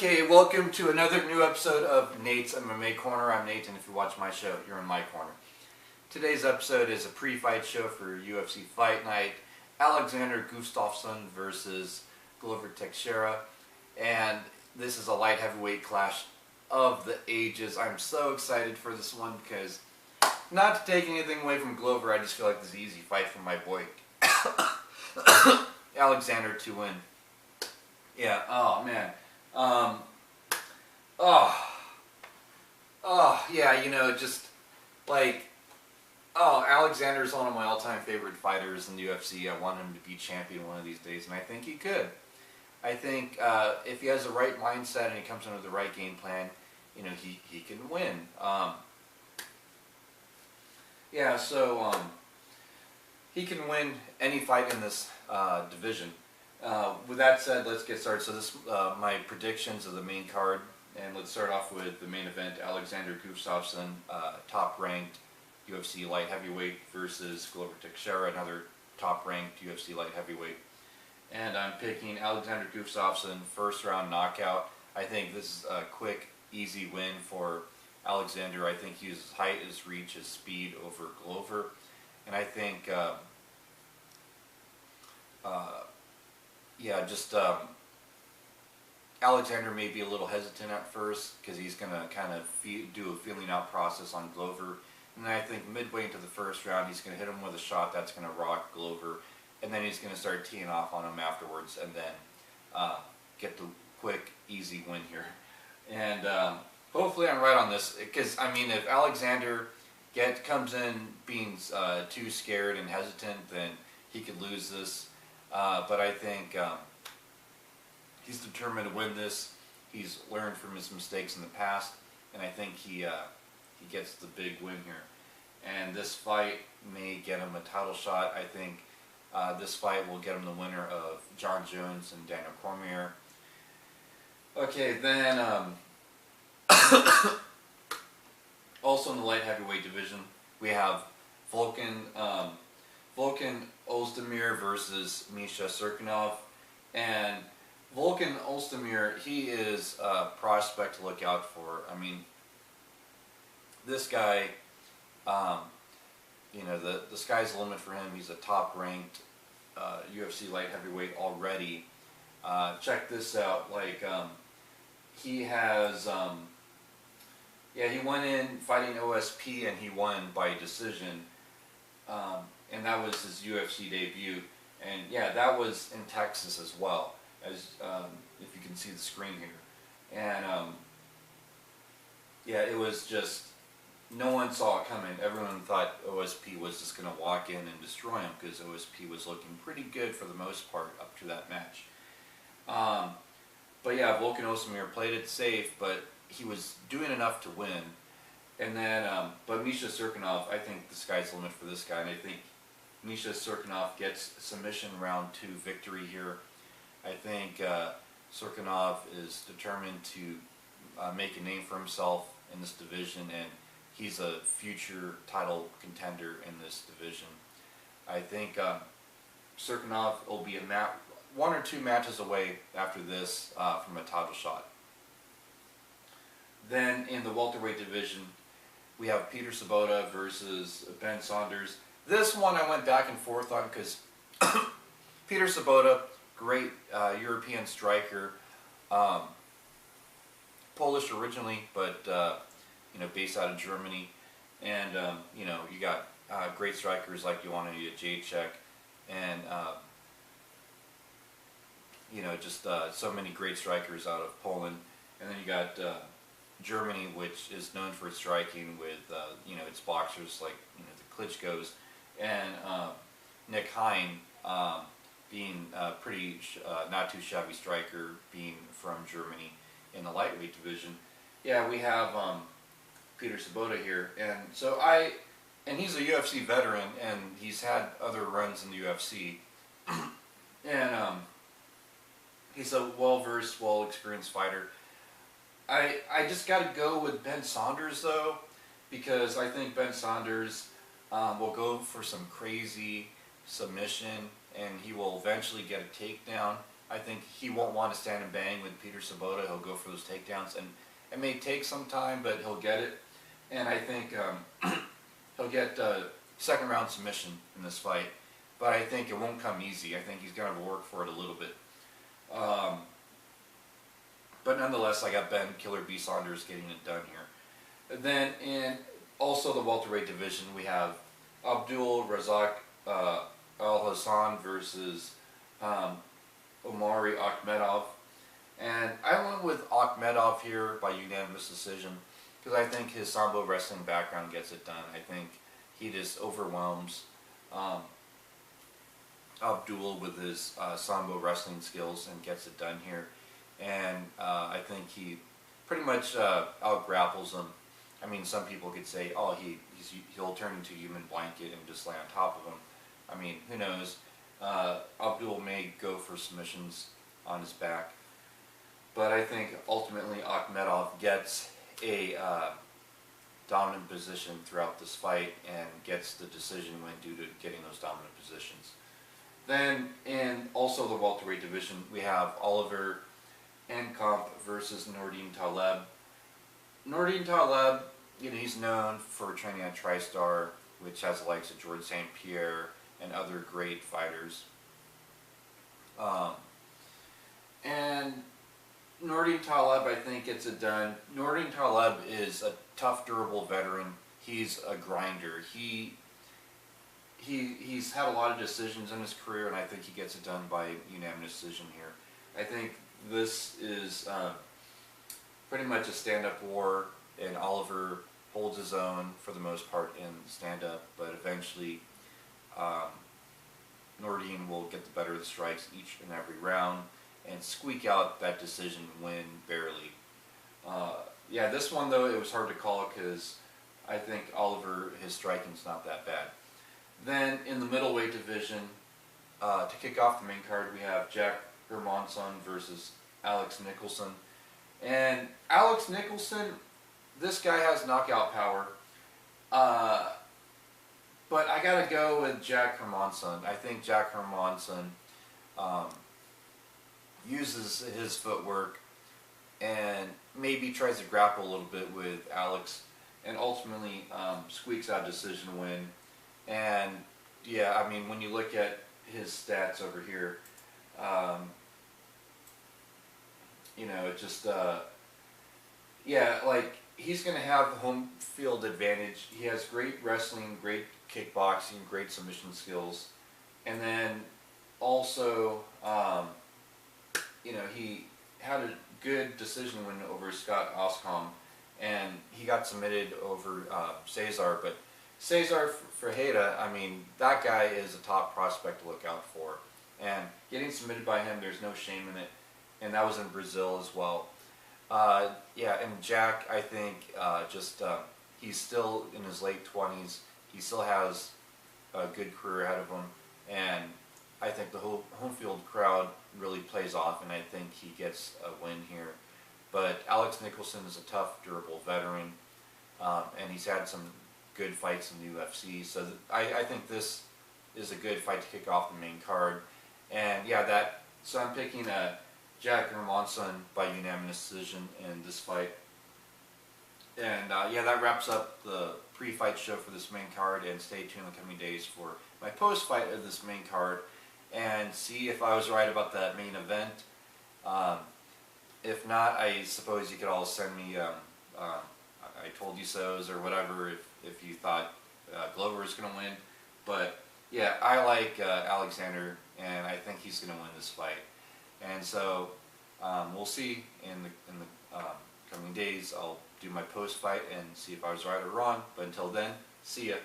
Okay, welcome to another new episode of Nate's MMA Corner. I'm Nate, and if you watch my show, you're in my corner. Today's episode is a pre-fight show for UFC Fight Night. Alexander Gustafsson versus Glover Teixeira. And this is a light heavyweight clash of the ages. I'm so excited for this one because, not to take anything away from Glover, I just feel like this is an easy fight for my boy Alexander to win. Yeah, oh man. Yeah, you know, just like, Alexander's one of my all-time favorite fighters in the UFC. I want him to be champion one of these days, and I think he could. I think if he has the right mindset and he comes in with the right game plan, you know, he can win. He can win any fight in this division. With that said, let's get started. So this my predictions of the main card, and let's start off with the main event: Alexander Gustafsson, top-ranked UFC light heavyweight, versus Glover Teixeira, another top-ranked UFC light heavyweight. And I'm picking Alexander Gustafsson, first-round knockout. I think this is a quick, easy win for Alexander. I think he uses his height, his reach, his speed over Glover, and I think. Alexander may be a little hesitant at first because he's going to kind of do a feeling out process on Glover. And then I think midway into the first round, he's going to hit him with a shot that's going to rock Glover. And then he's going to start teeing off on him afterwards and then get the quick, easy win here. And hopefully I'm right on this because, I mean, if Alexander comes in being too scared and hesitant, then he could lose this. But I think he's determined to win this. He's learned from his mistakes in the past, and I think he gets the big win here. And this fight may get him a title shot. I think this fight will get him the winner of John Jones and Daniel Cormier. Okay, then also in the light heavyweight division, we have Volkan Ozdemir versus Misha Cirkunov. And Volkan Ozdemir, he is a prospect to look out for. I mean, this guy, you know, the sky's the limit for him. He's a top-ranked UFC light heavyweight already. Check this out. Like, he has, he went in fighting OSP and he won by decision. And that was his UFC debut, and yeah, that was in Texas as well, as if you can see the screen here. And it was just, no one saw it coming. Everyone thought OSP was just going to walk in and destroy him because OSP was looking pretty good for the most part up to that match. But yeah, Volkan Ozdemir played it safe, but he was doing enough to win. And then, but Misha Cirkunov, I think the sky's the limit for this guy, and I think Misha Cirkunov gets submission round 2 victory here. I think Cirkunov is determined to make a name for himself in this division, and he's a future title contender in this division. I think Cirkunov will be one or two matches away after this from a title shot. Then in the welterweight division, we have Peter Sobota versus Ben Saunders. This one I went back and forth on because Peter Sobota, great European striker, Polish originally, but you know, based out of Germany, and you know, you got great strikers like Joanna Jacek, and you know, just so many great strikers out of Poland, and then you got Germany, which is known for its striking with you know, its boxers like, you know, the Klitschko's, and Nick Hein being a pretty not too shabby striker, being from Germany in the lightweight division. Yeah, we have Peter Sobota here, and so and he's a UFC veteran, and he's had other runs in the UFC, and he's a well-versed, well-experienced fighter. I just got to go with Ben Saunders, though, because I think Ben Saunders will go for some crazy submission, and he will eventually get a takedown, I think he won't want to stand and bang with Peter Sobota. He'll go for those takedowns, and it may take some time, but he'll get it. And I think he'll get a second round submission in this fight, but I think it won't come easy. I think he's going to work for it a little bit. But nonetheless, I got Ben Killer B Saunders getting it done here. And then in also the welterweight division, we have Abdul Razak Al Hassan versus Omari Akhmedov. And I went with Akhmedov here by unanimous decision because I think his Sambo wrestling background gets it done. I think he just overwhelms Abdul with his Sambo wrestling skills and gets it done here. And I think he pretty much out-grapples him. I mean, some people could say, oh, he'll turn into a human blanket and just lay on top of him. I mean, who knows? Abdul may go for submissions on his back. But I think ultimately Akhmedov gets a dominant position throughout this fight and gets the decision win due to getting those dominant positions. Then in also the welterweight division, we have Oliver Enkamp versus Nordin Taleb. Nordin Taleb, you know, he's known for training at TriStar, which has the likes of George St. Pierre and other great fighters. And Nordin Taleb, I think, gets it done. Nordin Taleb is a tough, durable veteran. He's a grinder. He's had a lot of decisions in his career, and I think he gets it done by unanimous decision here. I think this is pretty much a stand-up war, and Oliver holds his own for the most part in stand-up, but eventually Nordin will get the better of the strikes each and every round and squeak out that decision win barely. Yeah, this one though, it was hard to call because I think Oliver, his striking's not that bad. Then in the middleweight division, to kick off the main card, we have Jack Hermansson versus Alex Nicholson. And Alex Nicholson, this guy has knockout power. But I gotta go with Jack Hermansson. I think Jack Hermansson uses his footwork and maybe tries to grapple a little bit with Alex and ultimately squeaks out a decision win. And yeah, I mean, when you look at his stats over here, you know, it just, yeah, like, he's going to have home field advantage. He has great wrestling, great kickboxing, great submission skills. And then also, you know, he had a good decision win over Scott Oscom, and he got submitted over Cesar. But Cesar Ferreira, I mean, that guy is a top prospect to look out for. And getting submitted by him, there's no shame in it. And that was in Brazil as well. Yeah, and Jack, I think, he's still in his late 20s. He still has a good career ahead of him. And I think the whole home field crowd really plays off, and I think he gets a win here. But Alex Nicholson is a tough, durable veteran, and he's had some good fights in the UFC. So I think this is a good fight to kick off the main card. And yeah, so I'm picking Jack Hermansson by unanimous decision in this fight. And yeah, that wraps up the pre-fight show for this main card, and stay tuned in the coming days for my post-fight of this main card and see if I was right about that main event. If not, I suppose you could all send me I told you so's or whatever if you thought Glover was going to win. But yeah, I like Alexander, and I think he's going to win this fight. And so we'll see in the coming days. I'll do my post-fight and see if I was right or wrong. But until then, see ya.